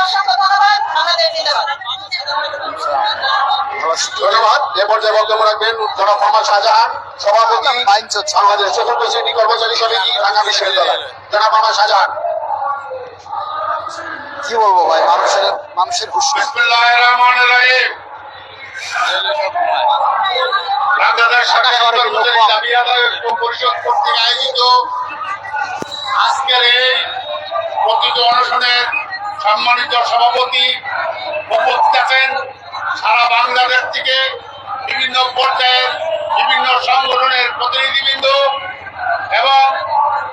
অসংখ্য ধন্যবাদ। আমাদের জিন্দাবাদ। ধন্যবাদ। এ পর্যায়ে বক্তব্য রাখবেন জনাব মোহাম্মদ শাহজাহান, সভাপতি বাংলাদেশ চতুর্থ শ্রেণী কর্মচারী সমিতি, ঢাকা বিশ্ববিদ্যালয়। জনাব মোহাম্মদ শাহজাহান। কি বলবো ভাই, মানুষের বিসমিল্লাহির রহমানির রহিম। বাংলাদেশ সরকারি কর্মচারী দাবি আদায় পরিষদ কর্তৃক আয়োজিত আজকের এই প্রতিটি অনশনের সম্মানিত সভাপতি উপস্থিত আছেন সারা বাংলাদেশ থেকে বিভিন্ন পর্যায়ের বিভিন্ন সংগঠনের প্রতিনিধিবৃন্দ এবং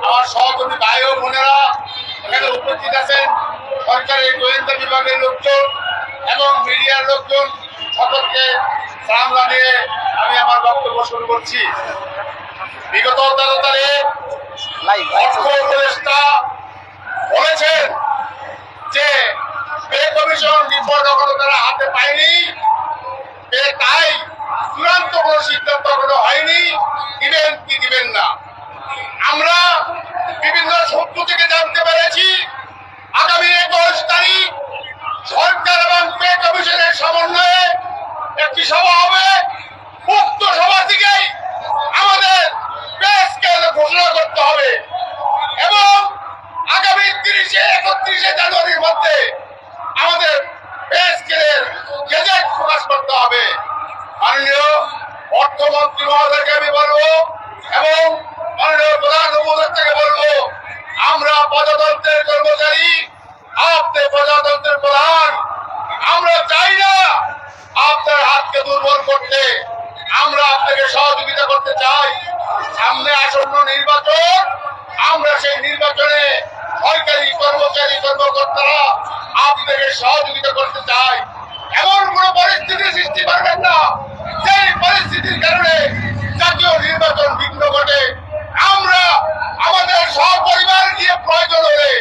আমার সহকর্মী ভাই ও বোনেরা এখানে উপস্থিত আছেন, সরকারি গোয়েন্দা বিভাগের লোকজন এবং মিডিয়ার লোকজন। সকলকে সালাম জানিয়ে আমি আমার বক্তব্য শুরু করছি। বিগত 13 তারিখ অর্থ উপদেষ্টা বলেছেন যে পে কমিশন রিপোর্ট এখনো তারা হাতে পায়নি, তাই চূড়ান্ত কোন সিদ্ধান্ত এখনো হয়নি, দিবেন কি দিবেন না। আমরা বিভিন্ন সূত্র থেকে জানতে পেরেছি আগামী 21 তারিখ সরকার এবং পে কমিশনের সমন্বয়ে একটি সভা হবে। উক্ত সভা থেকেই আমাদের পে স্কেল ঘোষণা করতে হবে এবং আগামী 31 জানুয়ারির মধ্যে আমাদের পে স্কেলের গেজেট প্রকাশ করতে হবে। মাননীয় অর্থমন্ত্রী মহোদয়কে আমি বলবো এবং মাননীয় প্রধান উপদেষ্টাকে বলবো, আমরা প্রজাতন্ত্রের কর্মচারী, আপনি প্রজাতন্ত্রের প্রধান। আমরা চাই না আপনার হাতকে দুর্বল করতে, আমরা আপনাকে সহযোগিতা করতে চাই। সামনে আসন্ন নির্বাচন, আমরা সেই নির্বাচনে সরকারি কর্মচারী কর্মকর্তারা আপনাকে সহযোগিতা করতে চাই। এমন কোন পরিস্থিতি সৃষ্টি করবেন না সেই পরিস্থিতির কারণে জাতীয় নির্বাচন বিঘ্ন ঘটে। আমরা আমাদের সপরিবার নিয়ে প্রয়োজন হলে